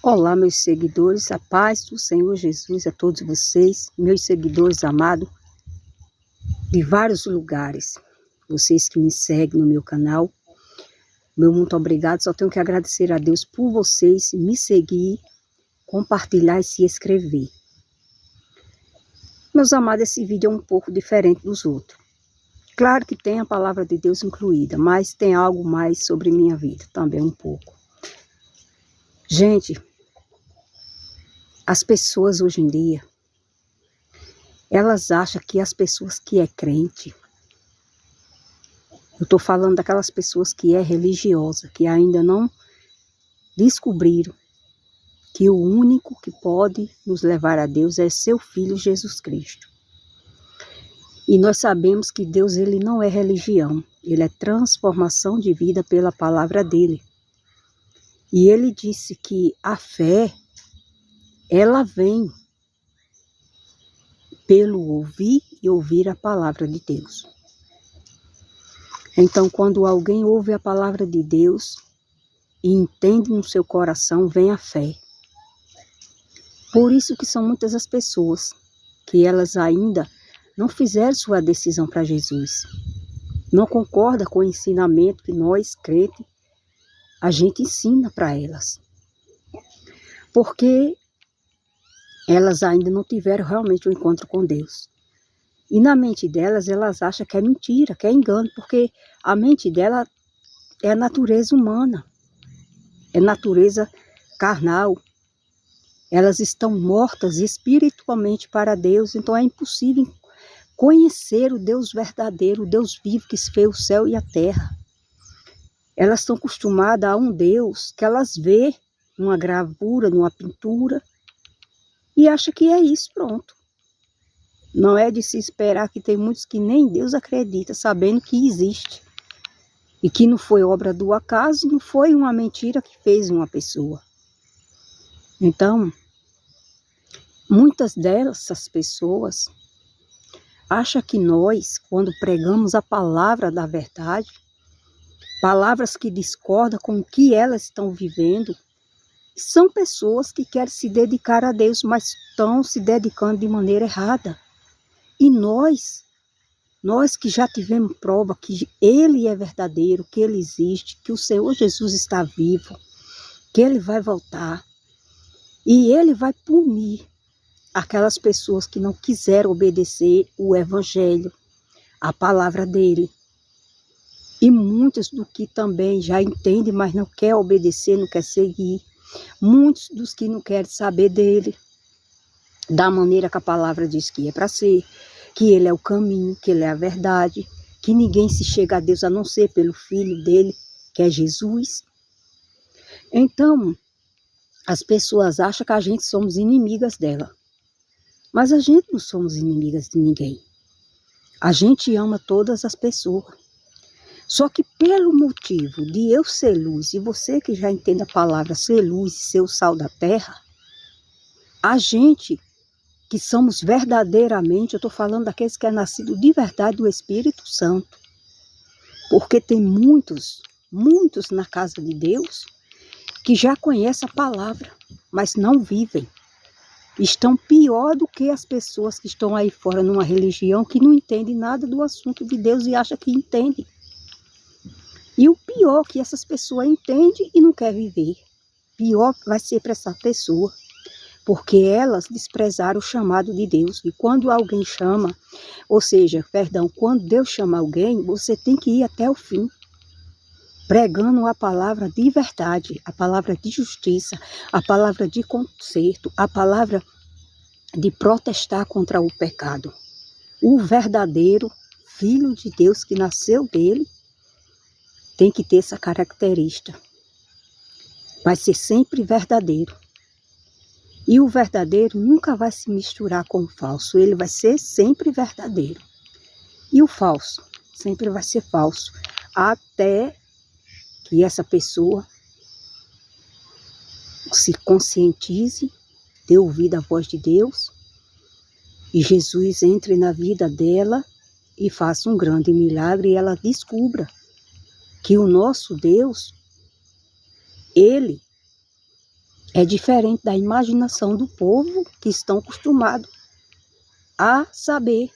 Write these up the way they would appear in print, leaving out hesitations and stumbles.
Olá, meus seguidores, a paz do Senhor Jesus a todos vocês, meus seguidores amados de vários lugares, vocês que me seguem no meu canal, meu muito obrigado, só tenho que agradecer a Deus por vocês me seguir, compartilhar e se inscrever. Meus amados, esse vídeo é um pouco diferente dos outros. Claro que tem a palavra de Deus incluída, mas tem algo mais sobre minha vida, também um pouco. Gente, as pessoas hoje em dia, elas acham que as pessoas que é crente, eu estou falando daquelas pessoas que é religiosa, que ainda não descobriram que o único que pode nos levar a Deus é seu Filho Jesus Cristo. E nós sabemos que Deus, ele não é religião, ele é transformação de vida pela palavra dele. E ele disse que a fé, ela vem pelo ouvir e ouvir a palavra de Deus. Então, quando alguém ouve a palavra de Deus e entende no seu coração, vem a fé. Por isso que são muitas as pessoas que elas ainda não fizeram sua decisão para Jesus. Não concorda com o ensinamento que nós, crentes, a gente ensina para elas. Porque elas ainda não tiveram realmente um encontro com Deus. E na mente delas, elas acham que é mentira, que é engano, porque a mente dela é a natureza humana, é natureza carnal. Elas estão mortas espiritualmente para Deus, então é impossível conhecer o Deus verdadeiro, o Deus vivo que fez o céu e a terra. Elas estão acostumadas a um Deus que elas vê numa gravura, numa pintura, e acham que é isso, pronto. Não é de se esperar, que tem muitos que nem Deus acredita, sabendo que existe. E que não foi obra do acaso, não foi uma mentira que fez uma pessoa. Então, muitas dessas pessoas acham que nós, quando pregamos a palavra da verdade, palavras que discordam com o que elas estão vivendo, são pessoas que querem se dedicar a Deus, mas estão se dedicando de maneira errada. E nós que já tivemos prova que Ele é verdadeiro, que Ele existe, que o Senhor Jesus está vivo, que Ele vai voltar. E Ele vai punir aquelas pessoas que não quiseram obedecer o Evangelho, a palavra dEle. E muitos do que também já entendem, mas não quer obedecer, não quer seguir. Muitos dos que não querem saber dEle, da maneira que a palavra diz que é para ser, que Ele é o caminho, que Ele é a verdade, que ninguém se chega a Deus a não ser pelo Filho dele, que é Jesus. Então, as pessoas acham que a gente somos inimigas dela. Mas a gente não somos inimigas de ninguém. A gente ama todas as pessoas. Só que pelo motivo de eu ser luz, e você que já entende a palavra ser luz e ser o sal da terra, a gente que somos verdadeiramente, eu estou falando daqueles que é nascido de verdade do Espírito Santo. Porque tem muitos na casa de Deus que já conhecem a palavra, mas não vivem. Estão pior do que as pessoas que estão aí fora numa religião que não entendem nada do assunto de Deus e acham que entendem. E o pior que essas pessoas entendem e não querem viver. Pior vai ser para essa pessoa. Porque elas desprezaram o chamado de Deus. E quando alguém chama, ou seja, quando Deus chama alguém, você tem que ir até o fim. Pregando a palavra de verdade, a palavra de justiça, a palavra de conserto, a palavra de protestar contra o pecado. O verdadeiro Filho de Deus que nasceu dele tem que ter essa característica. Vai ser sempre verdadeiro. E o verdadeiro nunca vai se misturar com o falso. Ele vai ser sempre verdadeiro. E o falso sempre vai ser falso. Até que essa pessoa se conscientize, dê ouvido à voz de Deus, e Jesus entre na vida dela e faça um grande milagre, e ela descubra que o nosso Deus, Ele É diferente da imaginação do povo que estão acostumados a saber,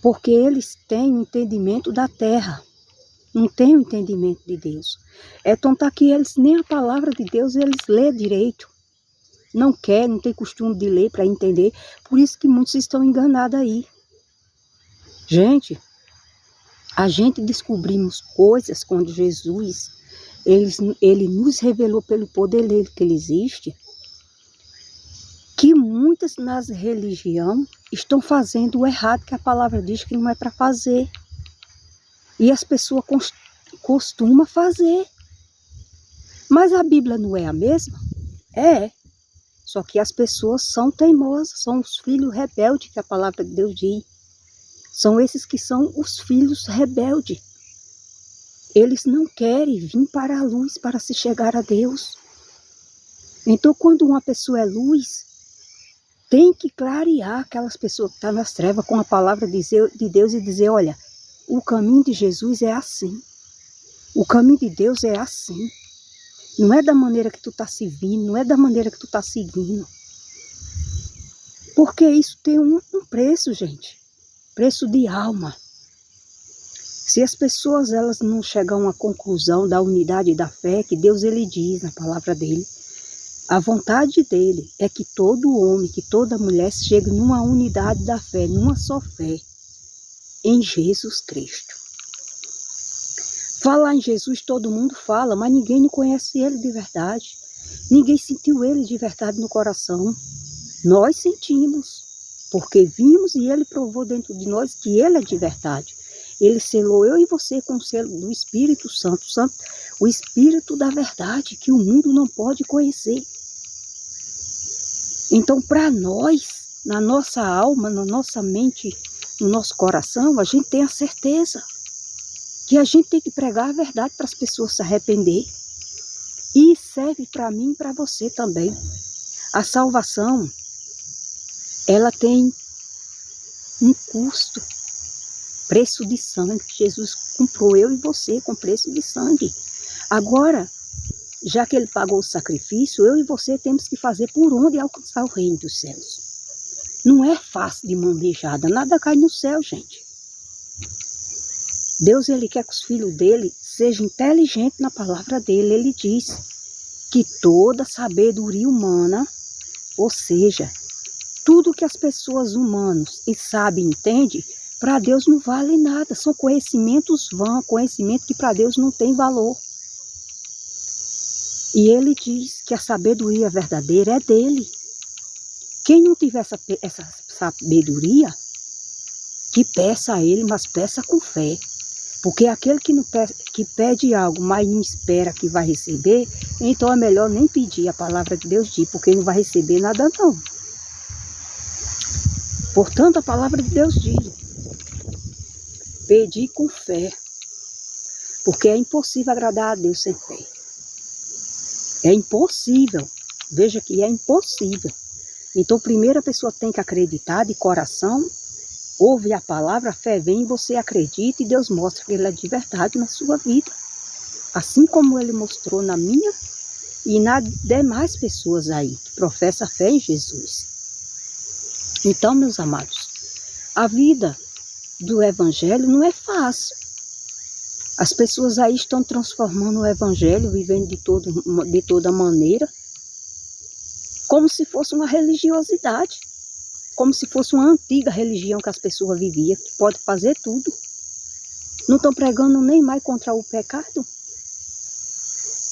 porque eles têm o entendimento da terra, não têm o entendimento de Deus. É tanto que eles nem a palavra de Deus eles lêem direito, não querem, não têm costume de ler para entender, por isso que muitos estão enganados aí. Gente, a gente descobrimos coisas quando Jesus, ele nos revelou pelo poder dele que ele existe, que muitas nas religiões estão fazendo o errado, que a palavra diz que não é para fazer. E as pessoas costumam fazer. Mas a Bíblia não é a mesma? É. Só que as pessoas são teimosas, são os filhos rebeldes, que a palavra de Deus diz. São esses que são os filhos rebeldes. Eles não querem vir para a luz para se chegar a Deus. Então, quando uma pessoa é luz, tem que clarear aquelas pessoas que estão nas trevas com a palavra de Deus e dizer, olha, o caminho de Jesus é assim. O caminho de Deus é assim. Não é da maneira que tu está servindo, não é da maneira que tu está seguindo. Porque isso tem um preço, gente. Preço de alma. Se as pessoas elas não chegam a uma conclusão da unidade da fé, que Deus ele diz na palavra dele, a vontade dele é que todo homem, que toda mulher chegue numa unidade da fé, numa só fé, em Jesus Cristo. Falar em Jesus todo mundo fala, mas ninguém não conhece ele de verdade. Ninguém sentiu ele de verdade no coração. Nós sentimos, porque vimos e ele provou dentro de nós que ele é de verdade. Ele selou eu e você com o selo do Espírito Santo, o Espírito da verdade, que o mundo não pode conhecer. Então, para nós, na nossa alma, na nossa mente, no nosso coração, a gente tem a certeza que a gente tem que pregar a verdade para as pessoas se arrepender. E serve para mim e para você também. A salvação, ela tem um custo, preço de sangue. Jesus comprou eu e você com preço de sangue. Agora, já que ele pagou o sacrifício, eu e você temos que fazer por onde alcançar o reino dos céus. Não é fácil de mão beijada, nada cai no céu, gente. Deus, ele quer que os filhos dele sejam inteligentes na palavra dele. Ele diz que toda sabedoria humana, ou seja, tudo que as pessoas humanas e sabem e entendem, para Deus não vale nada. São conhecimentos vãos, conhecimento que para Deus não tem valor. E ele diz que a sabedoria verdadeira é dele. Quem não tiver essa sabedoria, que peça a ele, mas peça com fé. Porque aquele que pede algo, mas não espera que vai receber, então é melhor nem pedir. A palavra de Deus diz, porque não vai receber nada não. Portanto, a palavra de Deus diz, pedir com fé. Porque é impossível agradar a Deus sem fé. É impossível. Veja que é impossível. Então, primeiro a pessoa tem que acreditar de coração, ouve a palavra, a fé vem, você acredita e Deus mostra que ele é de verdade na sua vida. Assim como ele mostrou na minha e nas demais pessoas aí que professam a fé em Jesus. Então, meus amados, a vida do evangelho não é fácil. As pessoas aí estão transformando o evangelho, vivendo de toda maneira, como se fosse uma religiosidade, como se fosse uma antiga religião que as pessoas viviam, que pode fazer tudo. Não estão pregando nem mais contra o pecado.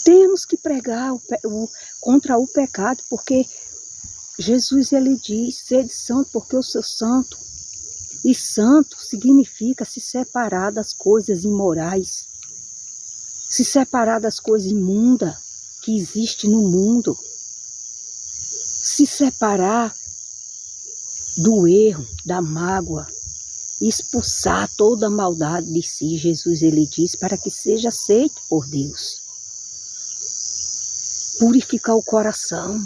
Temos que pregar contra o pecado, porque Jesus ele diz, sede santo, porque eu sou santo. E santo significa se separar das coisas imorais, se separar das coisas imundas que existem no mundo, se separar do erro, da mágoa, expulsar toda a maldade de si. Jesus ele diz para que seja aceito por Deus. Purificar o coração.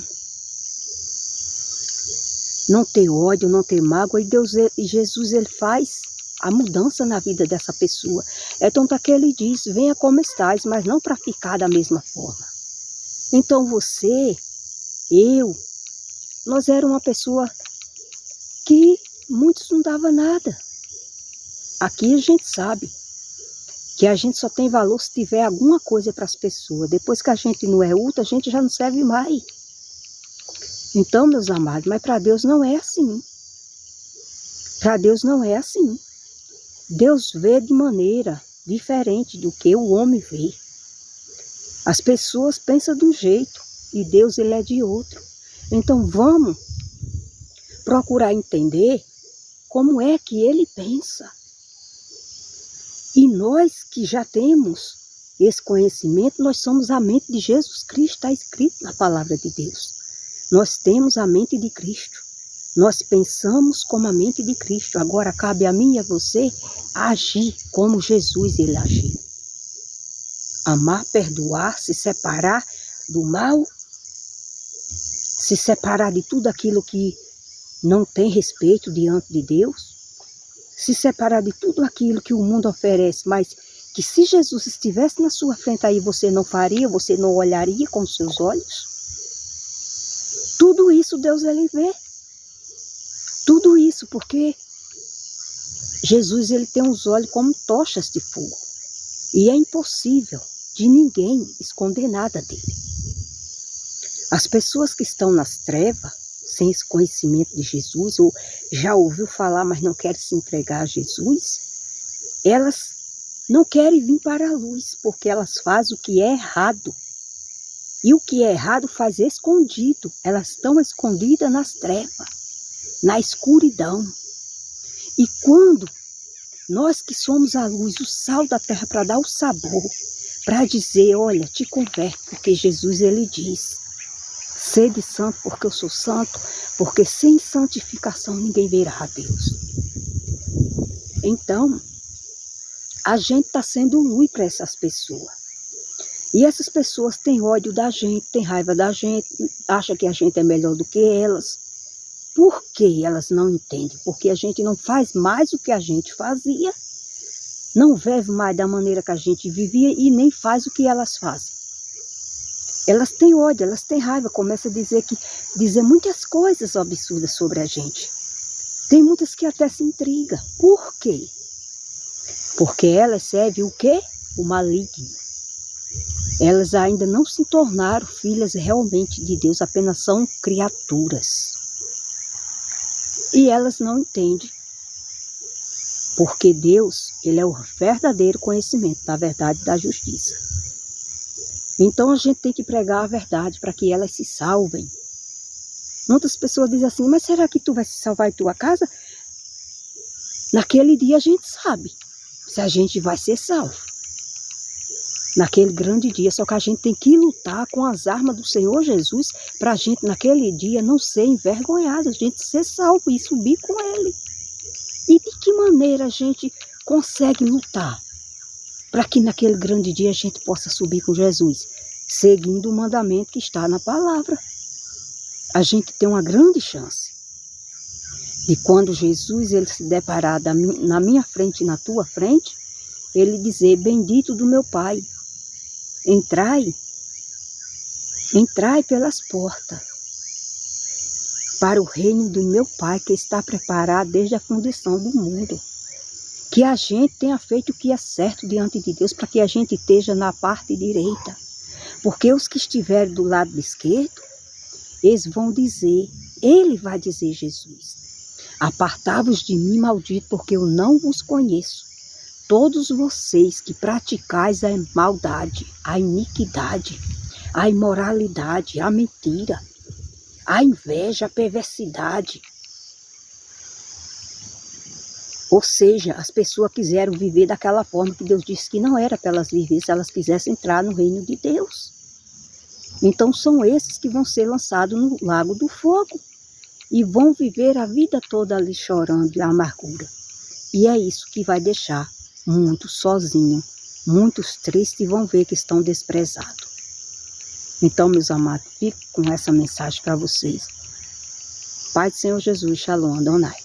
Não ter ódio, não ter mágoa, e Jesus ele faz a mudança na vida dessa pessoa. É tanto que ele diz, venha como estás, mas não para ficar da mesma forma. Então você, eu, nós éramos uma pessoa que muitos não dava nada. Aqui a gente sabe que a gente só tem valor se tiver alguma coisa para as pessoas. Depois que a gente não é útil, a gente já não serve mais. Então, meus amados, mas para Deus não é assim. Para Deus não é assim. Deus vê de maneira diferente do que o homem vê. As pessoas pensam de um jeito e Deus ele é de outro. Então vamos procurar entender como é que ele pensa. E nós que já temos esse conhecimento, nós somos a mente de Jesus Cristo, está escrito na palavra de Deus. Nós temos a mente de Cristo. Nós pensamos como a mente de Cristo. Agora cabe a mim e a você agir como Jesus ele agiu. Amar, perdoar, se separar do mal, se separar de tudo aquilo que não tem respeito diante de Deus, se separar de tudo aquilo que o mundo oferece, mas que se Jesus estivesse na sua frente aí você não faria, você não olharia com os seus olhos. Tudo isso Deus ele vê. Tudo isso porque Jesus ele tem os olhos como tochas de fogo. E é impossível de ninguém esconder nada dele. As pessoas que estão nas trevas, sem esse conhecimento de Jesus, ou já ouviu falar, mas não querem se entregar a Jesus, elas não querem vir para a luz, porque elas fazem o que é errado. E o que é errado faz escondido. Elas estão escondidas nas trevas, na escuridão. E quando nós que somos a luz, o sal da terra, para dar o sabor, para dizer, olha, te converte, porque Jesus ele diz, sede santo porque eu sou santo, porque sem santificação ninguém verá a Deus. Então, a gente está sendo luz para essas pessoas. E essas pessoas têm ódio da gente, têm raiva da gente, acham que a gente é melhor do que elas. Por que elas não entendem? Porque a gente não faz mais o que a gente fazia, não vive mais da maneira que a gente vivia e nem faz o que elas fazem. Elas têm ódio, elas têm raiva, começam a dizer muitas coisas absurdas sobre a gente. Tem muitas que até se intrigam. Por quê? Porque elas servem o quê? O maligno. Elas ainda não se tornaram filhas realmente de Deus, apenas são criaturas. E elas não entendem. Porque Deus, ele é o verdadeiro conhecimento da verdade e da justiça. Então a gente tem que pregar a verdade para que elas se salvem. Muitas pessoas dizem assim, mas será que tu vai se salvar em tua casa? Naquele dia a gente sabe se a gente vai ser salvo. Naquele grande dia, só que a gente tem que lutar com as armas do Senhor Jesus para a gente naquele dia não ser envergonhado, a gente ser salvo e subir com Ele. E de que maneira a gente consegue lutar para que naquele grande dia a gente possa subir com Jesus? Seguindo o mandamento que está na palavra. A gente tem uma grande chance de quando Jesus ele se deparar na minha frente e na tua frente, ele dizer, bendito do meu Pai, entrai pelas portas para o reino do meu Pai que está preparado desde a fundação do mundo. Que a gente tenha feito o que é certo diante de Deus para que a gente esteja na parte direita. Porque os que estiverem do lado esquerdo, eles vão dizer, ele vai dizer Jesus, apartai-vos de mim, maldito, porque eu não vos conheço. Todos vocês que praticais a maldade, a iniquidade, a imoralidade, a mentira, a inveja, a perversidade. Ou seja, as pessoas quiseram viver daquela forma que Deus disse que não era para elas viver se elas quisessem entrar no reino de Deus. Então são esses que vão ser lançados no lago do fogo e vão viver a vida toda ali chorando de amargura. E é isso que vai deixar muitos sozinhos, muitos tristes e vão ver que estão desprezados. Então, meus amados, fico com essa mensagem para vocês. Pai do Senhor Jesus, Shalom, Adonai.